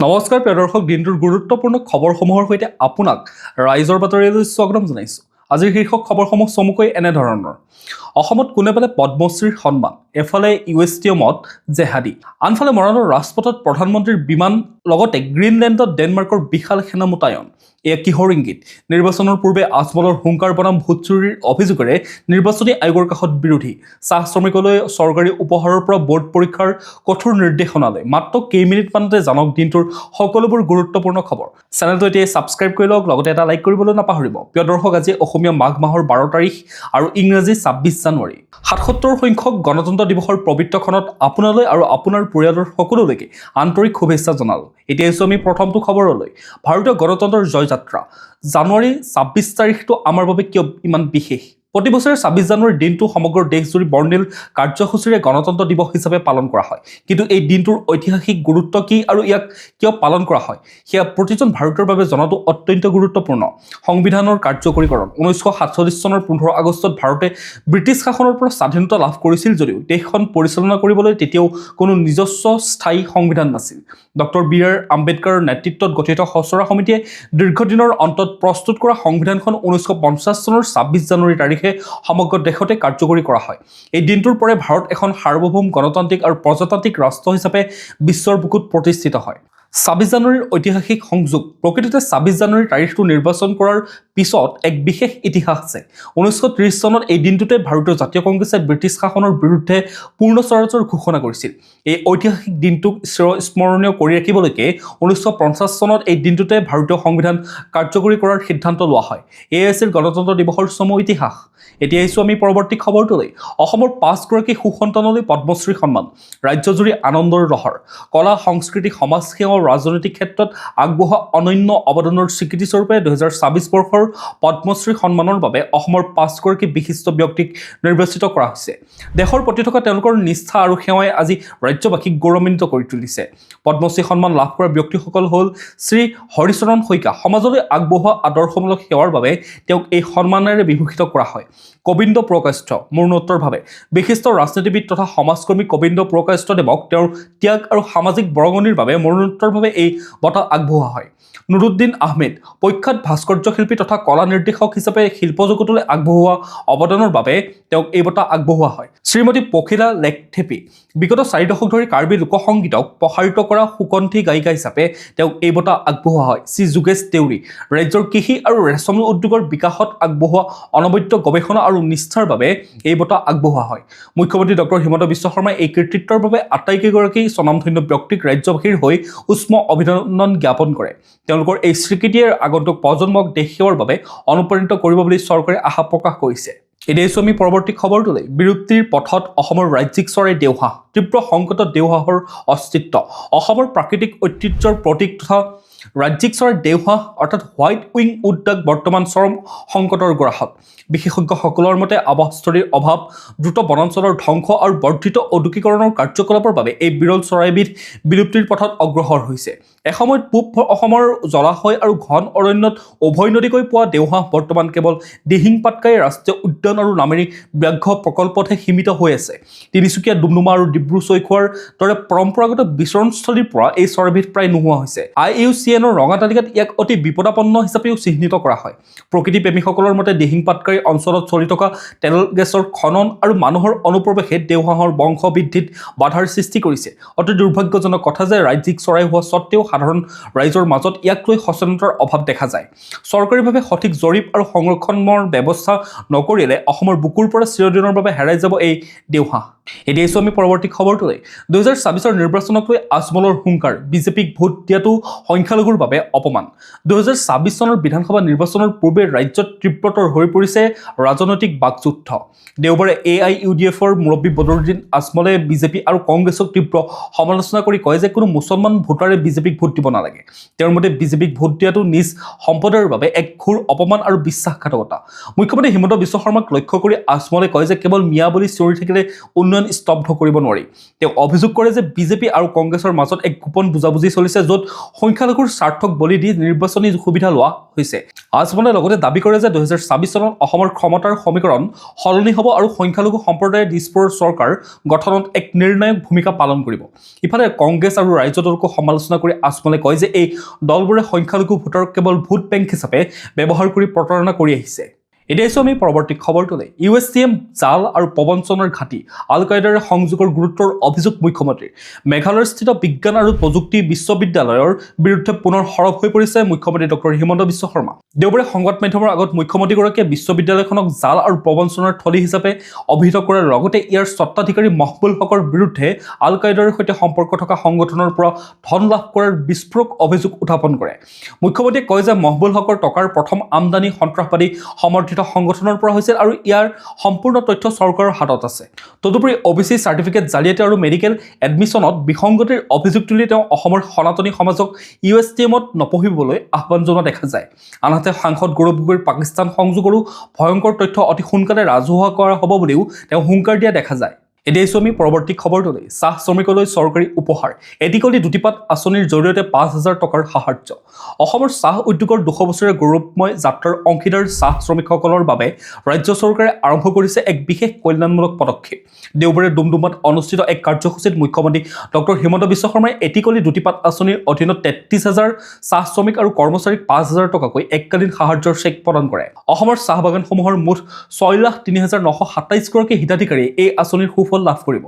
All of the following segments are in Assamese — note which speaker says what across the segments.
Speaker 1: নমস্কাৰ প্ৰিয় দৰ্শক, দিনটোৰ গুৰুত্বপূৰ্ণ খবৰসমূহৰ সৈতে আপোনাক ৰাইজৰ বাতৰিলৈ স্বাগতম জনাইছোঁ। আজিৰ শীৰ্ষক খবৰসমূহ চমুকৈ এনেধৰণৰ। অসমত কোনে পালে পদ্মশ্ৰীৰ সন্মান, এফালে ইউএছটিএমত জেহাদী, আনফালে মৰাণৰ ৰাজপথত প্ৰধানমন্ত্ৰীৰ বিমান, লগতে গ্ৰীণলেণ্ডত ডেনমাৰ্কৰ বিশাল সেনা মোতায়ন। এয়া কিহৰ ইংগিত? নিৰ্বাচনৰ পূৰ্বে আজমলৰ হুংকাৰ বনাম ভোট চুৰিৰ অভিযোগেৰে নিৰ্বাচনী আয়োগৰ কাষত বিৰোধী। চাহ শ্ৰমিকলৈ চৰকাৰী উপহাৰৰ পৰা বোৰ্ড পৰীক্ষাৰ কঠোৰ নিৰ্দেশনালৈ। মাত্ৰ কেইমিনিটমানতে জানক দিনটোৰ সকলোবোৰ গুৰুত্বপূৰ্ণ খবৰ। চেনেলটো এতিয়া ছাবস্ক্ৰাইব কৰি লওক, লগতে এটা লাইক কৰিবলৈ নাপাহৰিব। প্ৰিয় দৰ্শক, আজি অসমীয়া মাঘ মাহৰ 12 তাৰিখ আৰু ইংৰাজী 26 জানুৱাৰী। 77 সংখ্যক গণতন্ত্ৰ দিৱসৰ পবিত্ৰ ক্ষণত আপোনালৈ আৰু আপোনাৰ পৰিয়ালৰ সকলোলৈকে আন্তৰিক শুভেচ্ছা জনালোঁ। এতিয়া আহিছোঁ আমি প্ৰথমটো খবৰলৈ। ভাৰতীয় গণতন্ত্ৰৰ জয়যাত্ৰা। জানুৱাৰী 26 তাৰিখটো আমাৰ বাবে কিয় ইমান বিশেষ? প্ৰতি বছৰে 26 জানুৱাৰীৰ দিনটো সমগ্ৰ দেশজুৰি বৰ্ণিল কাৰ্যসূচীৰে গণতন্ত্ৰ দিৱস হিচাপে পালন কৰা হয়। কিন্তু এই দিনটোৰ ঐতিহাসিক গুৰুত্ব কি আৰু ইয়াক কিয় পালন কৰা হয়, সেয়া প্ৰতিজন ভাৰতীয়ৰ বাবে জনাটো অত্যন্ত গুৰুত্বপূৰ্ণ। সংবিধানৰ কাৰ্যকৰীকৰণ। 1947 চনৰ 15 আগষ্টত ভাৰতে ব্ৰিটিছ শাসনৰ পৰা স্বাধীনতা লাভ কৰিছিল যদিও দেশখন পৰিচালনা কৰিবলৈ তেতিয়াও কোনো নিজস্ব স্থায়ী সংবিধান নাছিল। Doctor BR. আম্বেদকাৰৰ নেতৃত্বত গঠিত খচৰা সমিতিয়ে দীৰ্ঘদিনৰ অন্তত প্ৰস্তুত কৰা সংবিধানখন 1950 চনৰ 26 জানুৱাৰী তাৰিখে সমগ্ৰ দেশতে কাৰ্যকৰী কৰা হয়। এই দিনটোৰ পৰাই ভাৰত এখন সাৰ্বভৌম গণতান্ত্ৰিক আৰু প্ৰজাতান্ত্ৰিক ৰাষ্ট্ৰ হিচাপে বিশ্বৰ বুকুত প্ৰতিষ্ঠিত হয়। 26 জানুৱাৰীৰ ঐতিহাসিক সংযোগ। প্ৰকৃততে 26 জানুৱাৰী তাৰিখটো নিৰ্বাচন কৰাৰ পিছত এক বিশেষ ইতিহাস আছে। 1930 চনত এই দিনটোতে ভাৰতীয় জাতীয় কংগ্ৰেছে ব্ৰিটিছ শাসনৰ বিৰুদ্ধে পূৰ্ণ স্বৰাজৰ ঘোষণা কৰিছিল। এই ঐতিহাসিক দিনটোক চিৰস্মৰণীয় কৰি ৰাখিবলৈকে 1950 চনত এই দিনটোতে ভাৰতীয় সংবিধান কাৰ্যকৰী কৰাৰ সিদ্ধান্ত লোৱা হয়। এয়াই আছিল গণতন্ত্ৰ দিৱসৰ চমু ইতিহাস। এতিয়া আহিছোঁ আমি পৰৱৰ্তী খবৰটোলৈ। অসমৰ 5গৰাকী সুসন্তানলৈ পদ্মশ্ৰী সন্মান। ৰাজ্যজুৰি আনন্দৰ লহৰ। কলা, সংস্কৃতি, সমাজসেৱা আৰু ৰাজনৈতিক ক্ষেত্ৰত আগবঢ়োৱা অনন্য অৱদানৰ স্বীকৃতিস্বৰূপে 2024 বৰ্ষৰ পদ্মশ্ৰী সন্মানৰ বাবে অসমৰ 5গৰাকী বিশিষ্ট ব্যক্তিক নিৰ্বাচিত কৰা হৈছে। দেশৰ প্ৰতি থকা তেওঁলোকৰ নিষ্ঠা আৰু সেৱাই আজি ৰাজ্যবাসীক গৌৰৱান্বিত কৰি তুলিছে। পদ্মশ্ৰী সন্মান লাভ কৰা ব্যক্তিসকল হ'ল শ্ৰী হৰিচৰণ শইকীয়া। সমাজলৈ আগবঢ়োৱা আদৰ্শমূলক সেৱাৰ বাবে তেওঁক এই সন্মানেৰে বিভূষিত কৰা হয়। গোবিন্দ পুৰকায়স্থ। মৰণোত্তৰভাৱে বিশিষ্ট ৰাজনীতিবিদ তথা সমাজকৰ্মী গোবিন্দ পুৰকায়স্থদেৱক তেওঁৰ ত্যাগ আৰু সামাজিক বৰঙণিৰ বাবে মৰণোত্তৰভাৱে এই বঁটা আগবঢ়োৱা হয়। নুৰুদ্দিন আহমেদ। প্ৰখ্যাত ভাস্কৰ্য শিল্পী তথা কলা নিৰ্দেশক হিচাপে শিল্পজগতলৈ আগবঢ়োৱা অৱদানৰ বাবে তেওঁক এই বঁটা আগবঢ়োৱা হয়। শ্ৰীমতী পখিলা লেখথেপী। বিগত 4 দশক ধৰি কাৰ্বি লোকসংগীতক প্ৰসাৰিত কৰা সুকণ্ঠী গায়িকা হিচাপে তেওঁক এই বঁটা আগবঢ়োৱা হয়। শ্ৰী যোগেশ দেউৰী। ৰাজ্যৰ কৃষি আৰু ৰেচম উদ্যোগৰ বিকাশত আগবঢ়োৱা অনবদ্য গৱেষণা আৰু নিষ্ঠাৰ বাবে এই বঁটা আগবঢ়োৱা হয়। মুখ্যমন্ত্ৰী ডক্টৰ হিমন্ত বিশ্ব শৰ্মাই এই কৃতিত্বৰ বাবে আটাইকেইগৰাকী স্বনামধন্য ব্যক্তিক ৰাজ্যবাসীৰ হৈ উষ্ম অভিনন্দন জ্ঞাপন কৰে। তেওঁলোকৰ এই স্বীকৃতিয়ে আগন্তুক প্ৰজন্মক দেশ সেৱাৰ বাবে অনুপ্ৰাণিত কৰিব বুলি চৰকাৰে আশা প্ৰকাশ কৰিছে। এতিয়া আমি পৰৱৰ্তী খবৰটোলৈ। বিলুপ্তিৰ পথত অসমৰ ৰাজ্যিক চৰাই দেওহাঁহ। তীব্ৰ সংকটত দেওহাঁহৰ অস্তিত্ব। অসমৰ প্ৰাকৃতিক ঐতিহ্যৰ প্ৰতীক তথা ৰাজ্যিক চৰাই দেওহাঁহ অৰ্থাৎ হোৱাইট উইং উড ডাক বৰ্তমান চৰম সংকটৰ গ্ৰাসত। বিশেষজ্ঞসকলৰ মতে আৱাসস্থলীৰ অভাৱ, দ্ৰুত বনাঞ্চলৰ ধ্বংস আৰু বৰ্ধিত ঔদ্যোগিকৰণৰ কাৰ্যকলাপৰ বাবে এই বিৰল চৰাইবিধ বিলুপ্তিৰ পথত অগ্ৰসৰ হৈছে। এসময়ত পূব অসমৰ জলাশয় আৰু ঘন অৰণ্যত উভৈনদীকৈ পোৱা দেওহাঁহ বৰ্তমান কেৱল দিহিং পাটকাই ৰাষ্ট্ৰীয় উদ্যান আৰু নামেৰি ব্যাঘ্ৰ প্ৰকল্পতহে সীমিত হৈ আছে। তিনিচুকীয়া, ডুমডুমা আৰু ডিব্ৰু চৈখোৱাৰ দৰে পৰম্পৰাগত বিচৰণস্থলীৰ পৰা এই চৰাইবিধ প্ৰায় নোহোৱা হৈছে। IUCNৰ ৰঙা তালিকাত ইয়াক অতি বিপদাপন্ন হিচাপেও চিহ্নিত কৰা হয়। প্ৰকৃতি প্ৰেমীসকলৰ মতে দিহিং পাটকাই অঞ্চলত চলি থকা তেল গেছৰ খনন আৰু মানুহৰ অনুপ্ৰৱেশে দেওহাঁহৰ বংশ বৃদ্ধিত বাধাৰ সৃষ্টি কৰিছে। অতি দুৰ্ভাগ্যজনক কথা যে ৰাজ্যিক চৰাই হোৱা স্বত্তেও সাধাৰণ ৰাইজৰ মাজত ইয়াক লৈ সচেতনতাৰ অভাৱ দেখা যায়। চৰকাৰীভাৱে সঠিক জৰীপ আৰু সংৰক্ষণৰ ব্যৱস্থা নকৰিলে অসমৰ বুকুৰ পৰা চিৰদিনৰ বাবে হেৰাই যাব এই দেওহাঁহ। এতিয়া আমি পৰৱৰ্তী খবৰটোলৈ। 2024 নিৰ্বাচনক লৈ আজমলৰ হুংকাৰ। বিজেপিক ভোট দিয়াটো সংখ্যালঘুৰ বাবে অপমান। 2024 চনৰ বিধানসভা নিৰ্বাচনৰ পূৰ্বে ৰাজ্যত তীব্ৰতৰ হৈ পৰিছে ৰাজনৈতিক বাকযুদ্ধ। দেওবাৰে AIUDFৰ মুৰব্বী বদৰুদ্দিন আজমলে বিজেপি আৰু কংগ্ৰেছক তীব্ৰ সমালোচনা কৰি কয় যে কোনো মুছলমান ভোটাৰে বিজেপিক ভোট দিব নালাগে। তেওঁৰ মতে বিজেপিক ভোট দিয়াটো নিজ সম্প্ৰদায়ৰ বাবে এক ঘোৰ অপমান আৰু বিশ্বাসঘাতকতা। মুখ্যমন্ত্ৰী হিমন্ত বিশ্ব শৰ্মাক লক্ষ্য কৰি আজমলে কয় যে কেৱল মিয়া বুলি চিঞৰি থাকিলে উন্নয়ন উন্নয়ন স্তব্ধ কৰিব নোৱাৰি। তেওঁ অভিযোগ কৰে যে বিজেপি আৰু কংগ্ৰেছৰ মাজত এক গোপন বুজাবুজি চলিছে, য'ত সংখ্যালঘুৰ স্বাৰ্থক বলি দি নিৰ্বাচনী সুবিধা লোৱা হৈছে। আজমলে লগতে দাবী কৰে যে 2024 চনত অসমৰ ক্ষমতাৰ সমীকৰণ সলনি হ'ব আৰু সংখ্যালঘু সম্প্ৰদায়ে দিছপুৰৰ চৰকাৰ গঠনত এক নিৰ্ণায়ক ভূমিকা পালন কৰিব। ইফালে কংগ্ৰেছ আৰু ৰাজ্য দলকো সমালোচনা কৰি আজমলে কয় যে এই দলবোৰে সংখ্যালঘু ভোটাৰক কেৱল ভোট বেংক হিচাপে ব্যৱহাৰ কৰি প্ৰতাৰণা কৰি আহিছে। এতিয়া আমি পৰৱৰ্তী খবৰটোলৈ। USTM জাল আৰু প্ৰবঞ্চনাৰ ঘাটি আল কায়দাৰে সংযোগৰ গুৰুত্বৰ অভিযোগ মুখ্যমন্ত্ৰীৰ। মেঘালয়স্থিত বিজ্ঞান আৰু প্ৰযুক্তি বিশ্ববিদ্যালয়ৰ বিৰুদ্ধে পুনৰ সৰব হৈ পৰিছে মুখ্যমন্ত্ৰী ডক্টৰ হিমন্ত বিশ্ব শৰ্মা। দেওবাৰে সংবাদ মাধ্যমৰ আগত মুখ্যমন্ত্ৰীগৰাকীয়ে বিশ্ববিদ্যালয়খনক জাল আৰু প্ৰবঞ্চনাৰ থলী হিচাপে অভিহিত কৰাৰ লগতে ইয়াৰ স্বত্বাধিকাৰী মহবুল হকৰ বিৰুদ্ধে আল কায়দাৰ সৈতে সম্পৰ্ক থকা সংগঠনৰ পৰা ধন লাভ কৰাৰ বিস্ফোৰক অভিযোগ উত্থাপন কৰে। মুখ্যমন্ত্ৰীয়ে কয় যে মহবুল হকৰ টকাৰ প্ৰথম আমদানি সন্ত্ৰাসবাদী সমৰ্থিত সংগঠনৰ পৰা হৈছিল আৰু ইয়াৰ সম্পূৰ্ণ তথ্য চৰকাৰৰ হাতত আছে। তদুপৰি OBC চাৰ্টিফিকেট জালিয়াতি আৰু মেডিকেল এডমিশ্যনত বিসংগতিৰ অভিযোগ তুলি তেওঁ অসমৰ সনাতনী সমাজক USTMত নপঢ়িবলৈ আহ্বান জনোৱা দেখা যায়। আনহাতে সাংসদ গৌৰৱ গগৈৰ পাকিস্তান সংযোগৰো ভয়ংকৰ তথ্য অতি সোনকালে ৰাজহুৱা কৰা হ'ব বুলিও তেওঁ হুংকাৰ দিয়া দেখা যায়। এতিয়া আমি পৰৱৰ্তী খবৰটোলৈ। চাহ শ্ৰমিকলৈ চৰকাৰী উপহাৰ। এটিকলি দুটিপাত আঁচনিৰ জৰিয়তে 5,000 টকাৰ সাহায্য। অসমৰ চাহ উদ্যোগৰ 200 বছৰীয়া গৌৰৱময় যাত্ৰাৰ অংশীদাৰ চাহ শ্ৰমিকসকলৰ বাবে ৰাজ্য চৰকাৰে আৰম্ভ কৰিছে এক বিশেষ কল্যাণমূলক পদক্ষেপ। দেওবাৰে ডুমডুমাত অনুষ্ঠিত এক কাৰ্যসূচীত মুখ্যমন্ত্ৰী ডক্টৰ হিমন্ত বিশ্ব শৰ্মাই এটিকলি দুটিপাত আঁচনিৰ অধীনত 33,000 চাহ শ্ৰমিক আৰু কৰ্মচাৰীক 5,000 টকাকৈ এককালীন সাহায্যৰ চেক প্ৰদান কৰে। অসমৰ চাহ বাগানসমূহৰ মুঠ 6,03,927 গৰাকী হিতাধিকাৰীয়ে এই আঁচনিৰ সুফল লাভ কৰিব।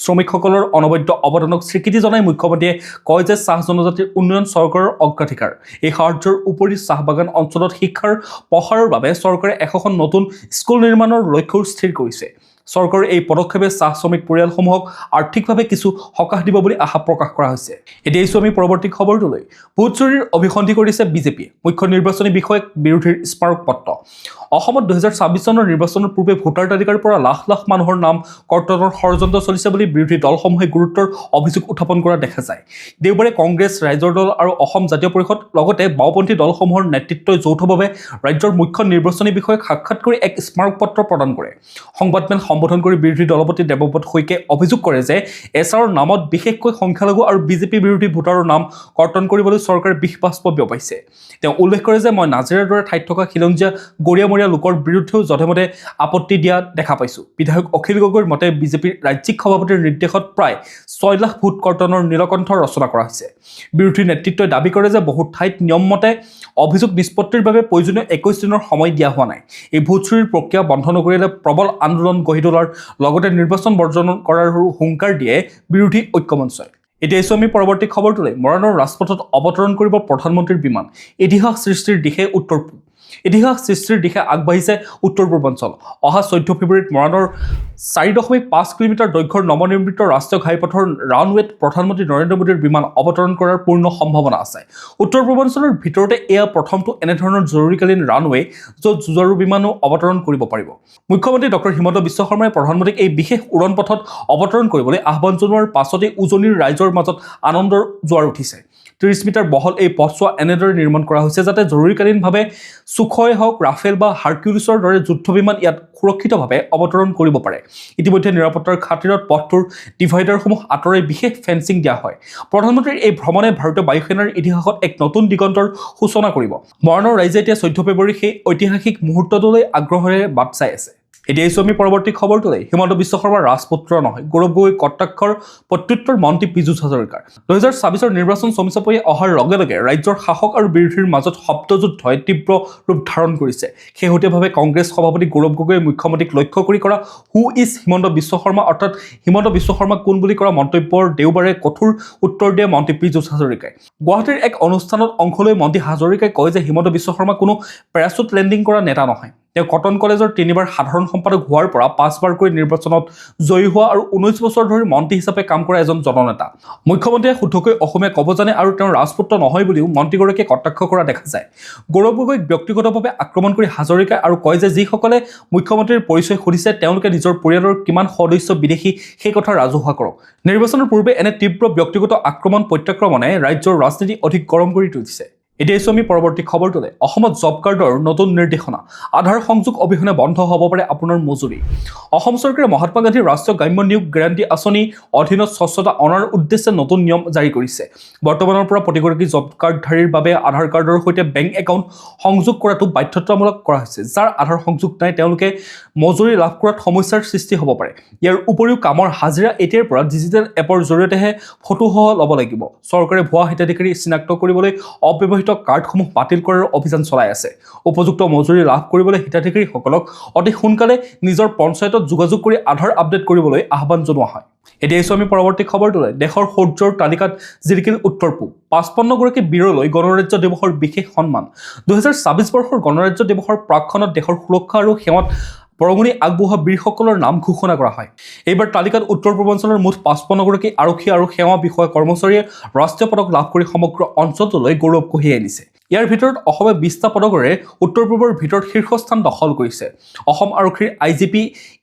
Speaker 1: শ্ৰমিকসকলৰ অনবদ্য অৱদানক স্বীকৃতি জনাই মুখ্যমন্ত্ৰীয়ে কয় যে চাহ জনজাতিৰ উন্নয়ন চৰকাৰৰ অগ্ৰাধিকাৰ। এই সাহায্যৰ উপৰি চাহ বাগান অঞ্চলত শিক্ষাৰ প্ৰসাৰৰ বাবে চৰকাৰে 100খন নতুন স্কুল নিৰ্মাণৰ লক্ষ্যও স্থিৰ কৰিছে। চৰকাৰৰ এই পদক্ষেপে চাহ শ্ৰমিক পৰিয়ালসমূহক আৰ্থিকভাৱে কিছু সকাহ দিব বুলি আশা প্ৰকাশ কৰা হৈছে। এতিয়া আমি পৰৱৰ্তী খবৰটোলৈ। ভোট চুৰিৰ অভিসন্ধি কৰিছে বিজেপিয়ে। মুখ্য নিৰ্বাচনী বিষয়াক বিৰোধীৰ স্মাৰক পত্ৰ। অসমত 2024 চনৰ নিৰ্বাচনৰ পূৰ্বে ভোটাৰ তালিকাৰ পৰা লাখ লাখ মানুহৰ নাম কৰ্তনৰ ষড়যন্ত্ৰ চলিছে বুলি বিৰোধী দলসমূহে গুৰুত্বৰ অভিযোগ উত্থাপন কৰা দেখা যায়। দেওবাৰে কংগ্ৰেছ, ৰাইজৰ দল আৰু অসম জাতীয় পৰিষদ লগতে বাওঁপন্থী দলসমূহৰ নেতৃত্বই যৌথভাৱে ৰাজ্যৰ মুখ্য নিৰ্বাচনী বিষয়াক সাক্ষাৎ কৰি এক স্মাৰক পত্ৰ প্ৰদান কৰে। সংবাদমেল সম্বোধন কৰি বিৰোধী দলপতি দেৱব্ৰত শইকীয়াই অভিযোগ কৰে যে এছাৰৰ নামত বিশেষকৈ সংখ্যালঘু আৰু বিজেপি বিৰোধী ভোটাৰৰ নাম কৰ্তন কৰিবলৈ চৰকাৰে বিষবাস্প বিয়পাইছে। তেওঁ উল্লেখ কৰে যে মই নাজিৰাৰ দৰে ঠাইত থকা খিলঞ্জীয়া গৰিয়ামৰীয়া লোকৰ বিৰুদ্ধেও যধে-মধে আপত্তি দিয়া দেখা পাইছোঁ। বিধায়ক অখিল গগৈৰ মতে বিজেপিৰ ৰাজ্যিক সভাপতিৰ নিৰ্দেশত প্ৰায় 6 লাখ ভোট কৰ্তনৰ নীলকণ্ঠ ৰচনা কৰা হৈছে। বিৰোধী নেতৃত্বই দাবী কৰে যে বহু ঠাইত নিয়মমতে অভিযোগ নিষ্পত্তিৰ বাবে প্ৰয়োজনীয় 21 দিনৰ সময় দিয়া হোৱা নাই। এই ভোট চুৰিৰ প্ৰক্ৰিয়া বন্ধ নকৰিলে প্ৰবল আন্দোলন গঢ়ি তোলাৰ লগতে নিৰ্বাচন বৰ্জন কৰাৰ হুংকাৰ দিয়ে বিৰোধী ঐক্যমঞ্চই। এতিয়া আমি পৰৱৰ্তী খবৰটোলৈ। মৰাণৰ ৰাজপথত অৱতৰণ কৰিব প্ৰধানমন্ত্ৰীৰ বিমান। ইতিহাস সৃষ্টিৰ দিশে উত্তৰ পূব। ইতিহাস সৃষ্টিৰ দিশে আগবাঢ়িছে উত্তৰ পূৰ্বাঞ্চল। অহা 14 ফেব্ৰুৱাৰীত মৰাণৰ 4.5 কিলোমিটাৰ দৈৰ্ঘ্যৰ নৱনিৰ্মিত ৰাষ্ট্ৰীয় ঘাইপথৰ ৰানৱেত প্ৰধানমন্ত্ৰী নৰেন্দ্ৰ মোদীৰ বিমান অৱতৰণ কৰাৰ পূৰ্ণ সম্ভাৱনা আছে। উত্তৰ পূৰ্বাঞ্চলৰ ভিতৰতে এয়া প্ৰথমটো এনেধৰণৰ জৰুৰীকালীন ৰানৱে য'ত যুঁজাৰু বিমানো অৱতৰণ কৰিব পাৰিব। মুখ্যমন্ত্ৰী ডক্টৰ হিমন্ত বিশ্ব শৰ্মাই প্ৰধানমন্ত্ৰীক এই বিশেষ উৰণ পথত অৱতৰণ কৰিবলৈ আহ্বান জনোৱাৰ পাছতেই উজনিৰ ৰাইজৰ মাজত আনন্দৰ জোৱাৰ উঠিছে। 30 মিটাৰ বহল এই পথছোৱা এনেদৰে নিৰ্মাণ কৰা হৈছে যাতে জৰুৰীকালীনভাৱে সুখই হওক, ৰাফেল বা হাৰকিউলিছৰ দৰে যুদ্ধ বিমান ইয়াত সুৰক্ষিতভাৱে অৱতৰণ কৰিব পাৰে। ইতিমধ্যে নিৰাপত্তাৰ খাতিৰত পথটোৰ ডিভাইডাৰসমূহ আঁতৰাই বিশেষ ফেন্সিং দিয়া হয়। প্ৰধানমন্ত্ৰীৰ এই ভ্ৰমণে ভাৰতীয় বায়ুসেনাৰ ইতিহাসত এক নতুন দিগন্তৰ সূচনা কৰিব। মৰাণৰ ৰাইজে এতিয়া 14 ফেব্ৰুৱাৰীৰ সেই ঐতিহাসিক মুহূৰ্তটোলৈ আগ্ৰহেৰে বাট চাই আছে। এতিয়া আমি পৰৱৰ্তী খবৰটোলৈ। হিমন্ত বিশ্ব শৰ্মাৰ ৰাজপুত্ৰ নহয়, গৌৰৱ গগৈ কটাক্ষৰ প্ৰত্যুত্তৰ মন্ত্ৰী পীযুষ হাজৰিকাৰ। 2024 নিৰ্বাচন চমুচাপৰি অহাৰ লগে লগে ৰাজ্যৰ শাসক আৰু বিৰোধীৰ মাজত শব্দযুদ্ধই তীব্ৰ ৰূপ ধাৰণ কৰিছে। শেহতীয়াভাৱে কংগ্ৰেছ সভাপতি গৌৰৱ গগৈয়ে মুখ্যমন্ত্ৰীক লক্ষ্য কৰি কৰা হু ইজ হিমন্ত বিশ্ব শৰ্মা অৰ্থাৎ হিমন্ত বিশ্ব শৰ্মা কোন বুলি কৰা মন্তব্যৰ দেওবাৰে কঠোৰ উত্তৰ দিয়ে মন্ত্ৰী পীযুষ হাজৰিকাই। গুৱাহাটীৰ এক অনুষ্ঠানত অংশ লৈ মন্ত্ৰী হাজৰিকাই কয় যে হিমন্ত বিশ্ব শৰ্মা কোনো পেৰাচুট লেণ্ডিং কৰা নেতা নহয়। তেওঁ কটন কলেজৰ 3বাৰ সাধাৰণ সম্পাদক হোৱাৰ পৰা 5বাৰকৈ নিৰ্বাচনত জয়ী হোৱা আৰু 19 বছৰ ধৰি মন্ত্ৰী হিচাপে কাম কৰা এজন জননেতা। মুখ্যমন্ত্ৰীয়ে শুদ্ধকৈ অসমীয়া ক'ব জানে আৰু তেওঁৰ ৰাজপুত্ৰ নহয় বুলিও মন্ত্ৰীগৰাকীয়ে কটাক্ষ কৰা দেখা যায়। গৌৰৱ গগৈক ব্যক্তিগতভাৱে আক্ৰমণ কৰি হাজৰিকাই আৰু কয় যে যিসকলে মুখ্যমন্ত্ৰীৰ পৰিচয় সুধিছে তেওঁলোকে নিজৰ পৰিয়ালৰ কিমান সদস্য বিদেশী সেই কথা ৰাজহুৱা কৰক। নিৰ্বাচনৰ পূৰ্বে এনে তীব্ৰ ব্যক্তিগত আক্ৰমণ প্ৰত্যাক্ৰমণে ৰাজ্যৰ ৰাজনীতি অধিক গৰম কৰি তুলিছে। এতিয়া আমি পৰৱৰ্তী খবৰটোলৈ। অসমত জব কাৰ্ডৰ নতুন নিৰ্দেশনা, আধাৰ সংযোগ অবিহনে বন্ধ হ'ব পাৰে আপোনাৰ মজুৰি। অসম চৰকাৰে মহাত্মা গান্ধী ৰাষ্ট্ৰীয় গ্ৰাম্য নিয়োগ গেৰাণ্টি আঁচনি অধীনত স্বচ্ছতা অনাৰ উদ্দেশ্যে নতুন নিয়ম জাৰি কৰিছে। বৰ্তমানৰ পৰা প্ৰতিগৰাকী জব কাৰ্ডধাৰীৰ বাবে আধাৰ কাৰ্ডৰ সৈতে বেংক একাউণ্ট সংযোগ কৰাটো বাধ্যতামূলক কৰা হৈছে। যাৰ আধাৰ সংযোগ নাই তেওঁলোকে মজুৰি লাভ কৰাত সমস্যাৰ সৃষ্টি হ'ব পাৰে। ইয়াৰ উপৰিও কামৰ হাজিৰা এতিয়াৰ পৰা ডিজিটেল এপৰ জৰিয়তেহে ফটোসহ ল'ব লাগিব। চৰকাৰে ভুৱা হিতাধিকাৰী চিনাক্ত কৰিবলৈ অব্যৱহৃত কাৰ্ডসমূহ বাতিল কৰাৰ অভিযান চলাই আছে। উপযুক্ত মজুৰি লাভ কৰিবলৈ হিতাধিকাৰীসকলক অতি সোনকালে নিজৰ পঞ্চায়তত যোগাযোগ কৰি আধাৰ আপডেট কৰিবলৈ আহ্বান জনোৱা হয়। এতিয়া আমি পৰৱৰ্তী খবৰটোলৈ। দেশৰ সূৰ্যৰ তালিকাত জিলিকিল উত্তৰ পূব, 55গৰাকী বীৰলৈ গণৰাজ্য দিৱসৰ বিশেষ সন্মান। 2024 বৰ্ষৰ গণৰাজ্য দিৱসৰ প্ৰাক্ষণত দেশৰ সুৰক্ষা আৰু সেৱাত বৰঙণি আগবঢ়োৱা বীৰসকলৰ নাম ঘোষণা কৰা হয়। এইবাৰ তালিকাত উত্তৰ পূৰ্বাঞ্চলৰ মুঠ 55গৰাকী আৰক্ষী আৰু সেৱা বিষয়া কৰ্মচাৰীয়ে ৰাষ্ট্ৰীয় পদক লাভ কৰি সমগ্ৰ অঞ্চলটোলৈ গৌৰৱ কঢ়িয়াই আনিছে। ইয়াৰ ভিতৰত অসমে 20টা পদকেৰে উত্তৰ পূবৰ ভিতৰত শীৰ্ষস্থান দখল কৰিছে। অসম আৰক্ষীৰ IGP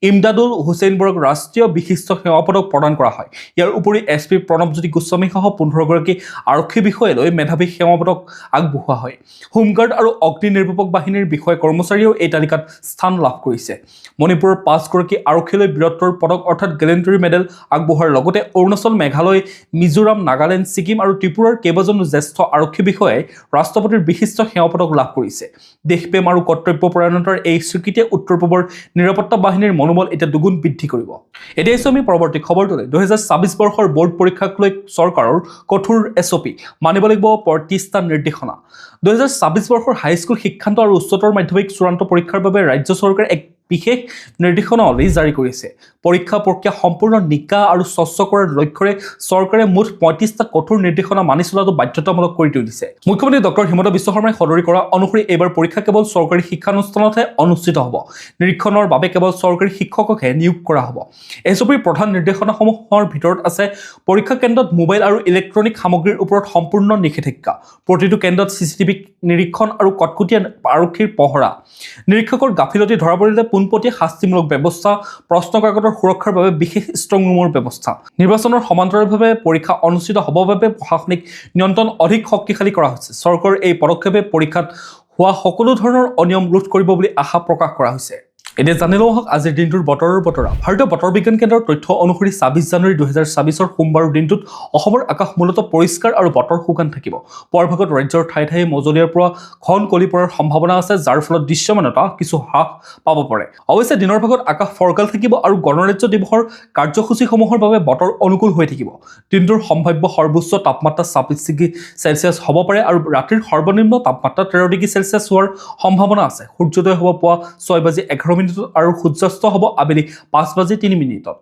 Speaker 1: ইমদাদুল হুছেইন বৰক ৰাষ্ট্ৰীয় বিশিষ্ট সেৱা পদক প্ৰদান কৰা হয়। ইয়াৰ উপৰি SP প্ৰণৱজ্যোতি গোস্বামীসহ 15গৰাকী আৰক্ষী বিষয়ালৈ মেধাৱী সেৱা পদক আগবঢ়োৱা হয়। হোমগাৰ্ড আৰু অগ্নি নিৰ্বাপক বাহিনীৰ বিষয়া কৰ্মচাৰীয়েও এই তালিকাত স্থান লাভ কৰিছে। মণিপুৰৰ 5গৰাকী আৰক্ষীলৈ বীৰত্বৰ পদক অৰ্থাৎ গেলেণ্টৰী মেডেল আগবঢ়োৱাৰ লগতে অৰুণাচল, মেঘালয়, মিজোৰাম, নাগালেণ্ড, ছিকিম আৰু ত্ৰিপুৰাৰ কেইবাজনো জ্যেষ্ঠ আৰক্ষী বিষয়াই ৰাষ্ট্ৰপতিৰ বিশিষ্ট সেৱা পদক লাভ কৰিছে। দেশপ্ৰেম আৰু কৰ্তব্যপৰায়ণতাৰ এই স্বীকৃতিয়ে উত্তৰ পূবৰ নিৰাপত্তা বাহিনীৰ মনোবল এতিয়া দুগুণ বৃদ্ধি কৰিব। এতিয়া আমি পৰৱৰ্তী খবৰটোলৈ। 2024 বৰ্ষৰ বৰ্ড পৰীক্ষাক লৈ চৰকাৰৰ কঠোৰ SOP, মানিব লাগিব 35টা নিৰ্দেশনা। 2024 বৰ্ষৰ হাইস্কুল শিক্ষান্ত আৰু উচ্চতৰ মাধ্যমিক চূড়ান্ত পৰীক্ষাৰ বাবে ৰাজ্য চৰকাৰে এক বিশেষ নিৰ্দেশনাৱলী জাৰি কৰিছে। পৰীক্ষা প্ৰক্ৰিয়া সম্পূৰ্ণ নিকা আৰু স্বচ্ছ কৰাৰ লক্ষ্যৰে চৰকাৰে মুঠ 35টা কঠোৰ নিৰ্দেশনা মানি চলাটো বাধ্যতামূলক কৰি তুলিছে। মুখ্যমন্ত্ৰী ডক্টৰ হিমন্ত বিশ্ব শৰ্মাই সদৰি কৰা অনুসৰি এইবাৰ পৰীক্ষা কেৱল চৰকাৰী শিক্ষানুষ্ঠানতহে অনুষ্ঠিত হ'ব। নিৰীক্ষণৰ বাবে কেৱল চৰকাৰী শিক্ষককহে নিয়োগ কৰা হ'ব। SOPৰ প্ৰধান নিৰ্দেশনাসমূহৰ ভিতৰত আছে পৰীক্ষা কেন্দ্ৰত মোবাইল আৰু ইলেক্ট্ৰনিক সামগ্ৰীৰ ওপৰত সম্পূৰ্ণ নিষেধাজ্ঞা, প্ৰতিটো কেন্দ্ৰত CCTV নিৰীক্ষণ আৰু কটকটীয়া আৰক্ষীৰ পহৰা, নিৰীক্ষকৰ গাফিলতি ধৰা পৰিলে পোনপটীয়া শাস্তিমূলক ব্যৱস্থা, প্ৰশ্ন কাকতৰ সুৰক্ষাৰ বাবে বিশেষ ষ্ট্ৰং ৰুমৰ ব্যৱস্থা। নিৰ্বাচনৰ সমান্তৰালভাৱে পৰীক্ষা অনুষ্ঠিত হ'বৰ বাবে প্ৰশাসনিক নিয়ন্ত্ৰণ অধিক শক্তিশালী কৰা হৈছে। চৰকাৰৰ এই পদক্ষেপে পৰীক্ষাত হোৱা সকলো ধৰণৰ অনিয়ম ৰোধ কৰিব বুলি আশা প্ৰকাশ কৰা হৈছে। এতিয়া জানি লওঁ আহক আজিৰ দিনটোৰ বতৰৰ বতৰা। ভাৰতীয় বতৰ বিজ্ঞান কেন্দ্ৰৰ তথ্য অনুসৰি 26 জানুৱাৰী 2024 সোমবাৰৰ দিনটোত অসমৰ আকাশ মূলতঃ পৰিষ্কাৰ আৰু বতৰ শুকান থাকিব। পুৱাৰ ভাগত ৰাজ্যৰ ঠায়ে ঠায়ে মজলীয়াৰ পৰা ঘন কলি পৰাৰ সম্ভাৱনা আছে, যাৰ ফলত দৃশ্যমানতা কিছু হ্ৰাস পাব পাৰে। অৱশ্যে দিনৰ ভাগত আকাশ ফৰকাল থাকিব আৰু গণৰাজ্য দিৱসৰ কাৰ্যসূচীসমূহৰ বাবে বতৰ অনুকূল হৈ থাকিব। দিনটোৰ সম্ভাৱ্য সৰ্বোচ্চ তাপমাত্ৰা 26 ডিগ্ৰী চেলছিয়াছ হ'ব পাৰে আৰু ৰাতিৰ সৰ্বনিম্ন তাপমাত্ৰা 13 ডিগ্ৰী চেলছিয়াছ হোৱাৰ সম্ভাৱনা আছে। সূৰ্যোদয় হ'ব পুৱা 6:11 আৰু সূৰ্যাস্ত হ'ব আবেলি 5:03।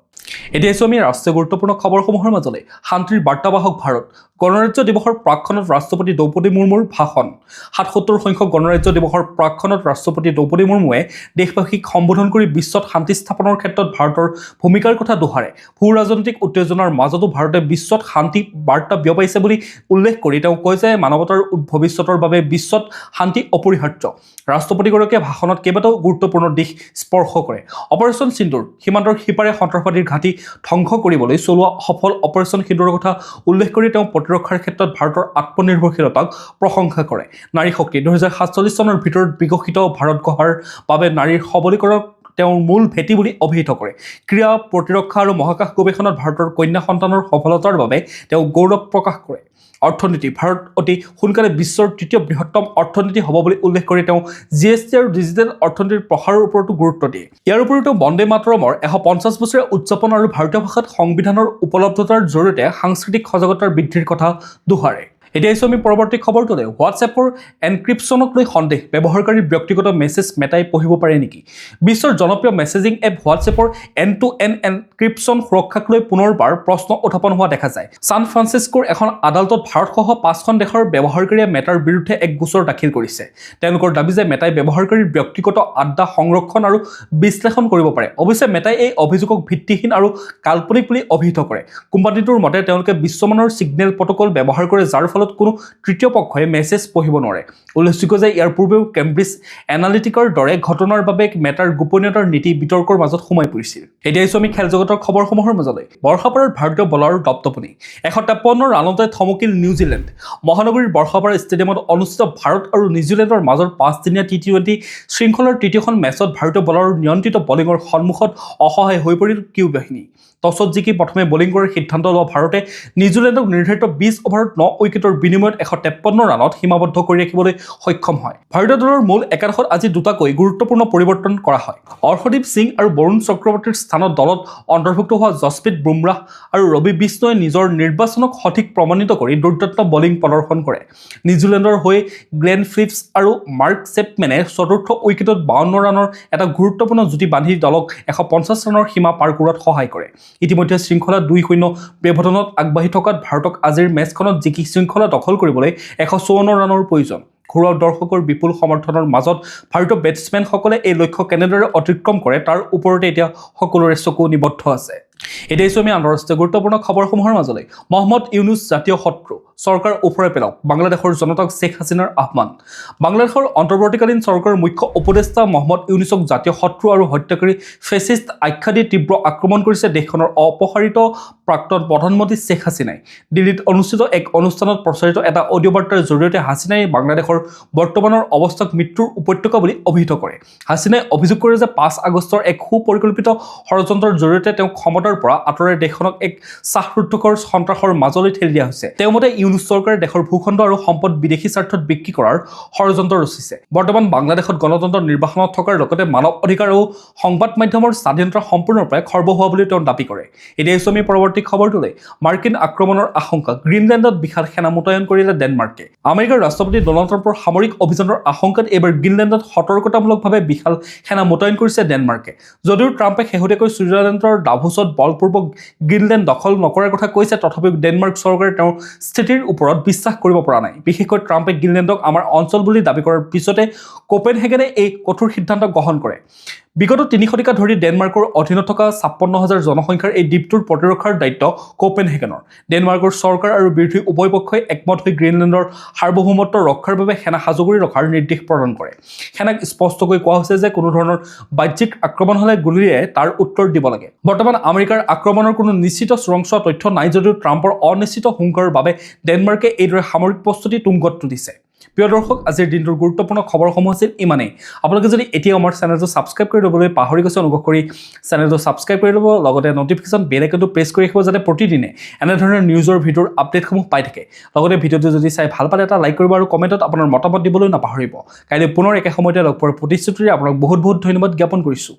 Speaker 1: এতিয়া আমি ৰাষ্ট্ৰীয় গুৰুত্বপূৰ্ণ খবৰসমূহৰ মাজলৈ। শান্তিৰ বাৰ্তাবাহক ভাৰত, গণৰাজ্য দিৱসৰ প্ৰাক্ষণত ৰাষ্ট্ৰপতি দ্ৰৌপদী মুৰ্মুৰ ভাষণ। 77 সংখ্যক গণৰাজ্য দিৱসৰ প্ৰাক্ষণত ৰাষ্ট্ৰপতি দ্ৰৌপদী মুৰ্মুৱে দেশবাসীক সম্বোধন কৰি বিশ্বত শান্তি স্থাপনৰ ক্ষেত্ৰত ভাৰতৰ ভূমিকাৰ কথা দোহাৰে। ভূ ৰাজনৈতিক উত্তেজনাৰ মাজতো ভাৰতে বিশ্বত শান্তি বাৰ্তা বিয়পাইছে বুলি উল্লেখ কৰি তেওঁ কয় যে মানৱতাৰ ভৱিষ্যতৰ বাবে বিশ্বত শান্তি অপৰিহাৰ্য। ৰাষ্ট্ৰপতিগৰাকীয়ে ভাষণত কেইবাটাও গুৰুত্বপূৰ্ণ দিশ স্পৰ্শ কৰে। অপাৰেশ্যন সিন্দুৰ, সীমান্তৰ সিপাৰে সন্ত্ৰাসবাদীৰ ঘাটি ধ্বংস কৰিবলৈ চলোৱা সফল অপাৰেশ্যন সিন্দুৰৰ কথা উল্লেখ কৰি তেওঁ প্ৰতিৰক্ষাৰ ক্ষেত্ৰত ভাৰতৰ আত্মনিৰ্ভৰশীলতাক প্ৰশংসা কৰে। নাৰী শক্তি, 2047 চনৰ ভিতৰত বিকশিত ভাৰত গঢ়াৰ বাবে নাৰীৰ সবলীকৰণক তেওঁৰ মূল ভেটি বুলি অভিহিত কৰে। ক্ৰীড়া, প্ৰতিৰক্ষা আৰু মহাকাশ গৱেষণাত ভাৰতৰ কন্যা সন্তানৰ সফলতাৰ বাবে তেওঁ গৌৰৱ প্ৰকাশ কৰে। অৰ্থনীতি, ভাৰত অতি সোনকালে বিশ্বৰ তৃতীয় বৃহত্তম অৰ্থনীতি হ'ব বুলি উল্লেখ কৰি তেওঁ GST আৰু ডিজিটেল অৰ্থনীতিৰ প্ৰসাৰৰ ওপৰতো গুৰুত্ব দিয়ে। ইয়াৰ উপৰিও তেওঁ বন্দে মাতৰমৰ 150 বছৰীয়া উদযাপন আৰু ভাৰতীয় ভাষাত সংবিধানৰ উপলব্ধতাৰ জৰিয়তে সাংস্কৃতিক সজাগতাৰ বৃদ্ধিৰ কথা দোহাৰে। এতিয়া আমি পৰৱৰ্তী খবৰটোলৈ। হোৱাটছএপৰ এনক্ৰিপশ্যনক লৈ সন্দেহ, ব্যৱহাৰকাৰীৰ ব্যক্তিগত মেছেজ মেটাই পঢ়িব পাৰে নেকি? বিশ্বৰ জনপ্ৰিয় মেছেজিং এপ হোৱাটছএপৰ এণ্ড-টু-এণ্ড এনক্ৰিপশ্যন সুৰক্ষাক লৈ পুনৰবাৰ প্ৰশ্ন উত্থাপন হোৱা দেখা যায়। ছান ফ্ৰান্সিস্কোৰ এখন আদালতত ভাৰতসহ 5খন দেশৰ ব্যৱহাৰকাৰীয়ে মেটাৰ বিৰুদ্ধে এক গোচৰ দাখিল কৰিছে। তেওঁলোকৰ দাবী যে মেটাই ব্যৱহাৰকাৰীৰ ব্যক্তিগত আড্ডা সংৰক্ষণ আৰু বিশ্লেষণ কৰিব পাৰে। অৱশ্যে মেটাই এই অভিযোগক ভিত্তিহীন আৰু কাল্পনিক বুলি অভিহিত কৰে। কোম্পানীটোৰ মতে তেওঁলোকে বিশ্বমানৰ ছিগনেল প্ৰট'কল ব্যৱহাৰ কৰে, যাৰ ফলত ফলত কোনো তৃতীয় পক্ষই মেছেজ পঢ়িব নোৱাৰে। উল্লেখযোগ্য যে ইয়াৰ পূৰ্বেও কেম্ব্ৰিজ এনালিটিকাৰ দৰে ঘটনাৰ বাবে মেটাৰ গোপনীয়তাৰ নীতি বিতৰ্কৰ মাজত সোমাই পৰিছিল। এতিয়া আহিছোঁ আমি খেল জগতৰ খবৰসমূহৰ মাজলৈ। বৰ্ষাপাৰাৰ ভাৰতীয় বলাৰৰ দপদপনি 153 ৰানতে থমকিল নিউজিলেণ্ড। মহানগৰীৰ বৰ্ষাপাৰা ষ্টেডিয়ামত অনুষ্ঠিত ভাৰত আৰু নিউজিলেণ্ডৰ মাজৰ 5-দিনীয়া টি20 শৃংখলাৰ তৃতীয়খন মেচত ভাৰতীয় বলাৰৰ নিয়ন্ত্ৰিত বলিঙৰ সন্মুখত অসহায় হৈ পৰিল কিউ বাহিনী। টছত জিকি প্ৰথমে বলিং কৰাৰ সিদ্ধান্ত লোৱা ভাৰতে নিউজিলেণ্ডক নিৰ্ধাৰিত 20 অভাৰত 9 উইকেটৰ বিনিময়ত 153 ৰানত সীমাবদ্ধ কৰি ৰাখিবলৈ সক্ষম হয়। ভাৰতীয় দলৰ মূল একাদশত আজি দুটাকৈ গুৰুত্বপূৰ্ণ পৰিৱৰ্তন কৰা হয়। অৰ্শদীপ সিং আৰু বৰুণ চক্ৰৱৰ্তীৰ স্থানত দলত অন্তৰ্ভুক্ত হোৱা যশপ্ৰীত বুমৰাহ আৰু ৰবি বিষ্ণুৱে নিজৰ নিৰ্বাচনক সঠিক প্ৰমাণিত কৰি দুৰ্দান্ত বলিং প্ৰদৰ্শন কৰে। নিউজিলেণ্ডৰ হৈ গ্লেন ফিলিপছ আৰু মাৰ্ক চেপমেনে চতুৰ্থ উইকেটত 52 ৰানৰ এটা গুৰুত্বপূৰ্ণ যুটি বান্ধি দলক 150 ৰানৰ সীমা পাৰ কৰাত সহায় কৰে। ইতিমধ্যে শৃংখলা 2-0 ব্যৱধানত আগবাঢ়ি থকাত ভাৰতক আজিৰ মেচখনত জিকি শৃংখলা দখল কৰিবলৈ 154 ৰানৰ প্ৰয়োজন। ঘৰুৱা দৰ্শকৰ বিপুল সমৰ্থনৰ মাজত ভাৰতীয় বেটছমেনসকলে এই লক্ষ্য কেনেদৰে অতিক্ৰম কৰে তাৰ ওপৰতে এতিয়া সকলোৰে চকু নিবদ্ধ আছে। এতিয়া আহিছোঁ আমি আন্তঃৰাষ্ট্ৰীয় গুৰুত্বপূৰ্ণ খবৰসমূহৰ মাজলৈ। মহম্মদ ইউনুছ জাতীয় শত্ৰু, চৰকাৰ ওফৰাই পেলাওক, বাংলাদেশৰ জনতাক শ্বেখ হাছিনাৰ আহ্বান। বাংলাদেশৰ অন্তৰ্বৰ্তীকালীন চৰকাৰৰ মুখ্য উপদেষ্টা মহম্মদ ইউনুছক জাতীয় শত্ৰু আৰু হত্যাকাৰী ফেচিষ্ট আখ্যা দি তীব্ৰ আক্ৰমণ কৰিছে দেশখনৰ অপসাৰিত প্ৰাক্তন প্ৰধানমন্ত্ৰী শ্বেখ হাছিনাই। দিল্লীত অনুষ্ঠিত এক অনুষ্ঠানত প্ৰচাৰিত এটা অডিঅ' বাৰ্তাৰ জৰিয়তে হাছিনাই বাংলাদেশৰ বৰ্তমানৰ অৱস্থাক মৃত্যুৰ উপত্যকা বুলি অভিহিত কৰে। হাছিনাই অভিযোগ কৰে যে 5 আগষ্টৰ এক সুপৰিকল্পিত ষড়যন্ত্ৰৰ জৰিয়তে তেওঁক ক্ষমতাৰ পৰা আঁতৰাই দেশখনক এক শ্বাসৰুদ্ধকৰ সন্ত্ৰাসৰ মাজলৈ ঠেলি দিয়া হৈছে। তেওঁৰ মতে ইউনুছ চৰকাৰে দেশৰ ভূখণ্ড আৰু সম্পদ বিদেশী স্বাৰ্থত বিক্ৰী কৰাৰ ষড়যন্ত্ৰ ৰচিছে। বৰ্তমান বাংলাদেশত গণতন্ত্ৰ নিৰ্বাসনত থকাৰ লগতে মানৱ অধিকাৰ আৰু সংবাদ মাধ্যমৰ স্বাধীনতা সম্পূৰ্ণৰূপে খৰ্ব হোৱা বুলি তেওঁ দাবী কৰে। এতিয়া আহিছোঁ আমি পৰৱৰ্তী খবৰটোলৈ। মাৰ্কিন আক্ৰমণৰ আশংকা, গ্ৰীণলেণ্ডত বিশাল সেনা মোতায়েন কৰিলে ডেনমাৰ্কে। আমেৰিকাৰ ৰাষ্ট্ৰপতি ডনাল্ড ট্ৰাম্পৰ সামৰিক অভিযানৰ আশংকাত এইবাৰ গ্ৰীণলেণ্ডত সতৰ্কতামূলকভাৱে বিশাল সেনা মোতায়েন কৰিছে ডেনমাৰ্কে। যদিও ট্ৰাম্পে শেহতীয়াকৈ ছুইজাৰলেণ্ডৰ ডাভোছত বলপূৰ্বক গ্ৰীণলেণ্ড দখল নকৰাৰ কথা কৈছে, তথাপিও ডেনমাৰ্ক চৰকাৰে তেওঁৰ স্থিতিৰ ওপৰত বিশ্বাস কৰিব পৰা নাই। বিশেষকৈ ট্ৰাম্পে গ্ৰীণলেণ্ডক আমাৰ অঞ্চল বুলি দাবী কৰাৰ পিছতে কোপেনহেগেনে এই কঠোৰ সিদ্ধান্ত গ্ৰহণ কৰে। বিগত 3 শতিকা ধৰি ডেনমাৰ্কৰ অধীনত থকা 56,000 জনসংখ্যাৰ এই দ্বীপটোৰ প্ৰতিৰক্ষাৰ দায়িত্ব কোপেনহেগেনৰ। ডেনমাৰ্কৰ চৰকাৰ আৰু বিৰোধী উভয় পক্ষই একমত হৈ গ্ৰীণলেণ্ডৰ সাৰ্বভৌমত্ব ৰক্ষাৰ বাবে সেনা সাজু কৰি ৰখাৰ নিৰ্দেশ প্ৰদান কৰে। সেনাক স্পষ্টকৈ কোৱা হৈছে যে কোনো ধৰণৰ বাহ্যিক আক্ৰমণ হ'লে গুলীৰে তাৰ উত্তৰ দিব লাগে। বৰ্তমান আমেৰিকাৰ আক্ৰমণৰ কোনো নিশ্চিত চোৰাংচোৱা তথ্য নাই যদিও ট্ৰাম্পৰ অনিশ্চিত হুংকাৰৰ বাবে ডেনমাৰ্কে এইদৰে সামৰিক প্ৰস্তুতি তুংগত তুলিছে। প্ৰিয় দৰ্শক, আজিৰ দিনটোৰ গুৰুত্বপূৰ্ণ খবৰসমূহ আছিল ইমানেই। আপোনালোকে যদি এতিয়াও আমাৰ চেনেলটো ছাবস্ক্ৰাইব কৰি ল'বলৈ পাহৰি গৈছে, অনুগ্ৰহ কৰি চেনেলটো ছাবস্ক্ৰাইব কৰি ল'ব, লগতে নটিফিকেশ্যন বেল আইকনটো প্ৰেছ কৰি ৰাখিব যাতে প্ৰতিদিনে এনেধৰণৰ নিউজৰ ভিডিঅ'ৰ আপডেটসমূহ পাই থাকে। লগতে ভিডিঅ'টো যদি চাই ভাল পালে এটা লাইক কৰিব আৰু কমেণ্টত আপোনাৰ মতামত দিবলৈ নাপাহৰিব। কাইলৈ পুনৰ একে সময়তে লগ পোৱাৰ প্ৰতিশ্ৰুতিৰে আপোনাক বহুত বহুত ধন্যবাদ জ্ঞাপন কৰিছোঁ।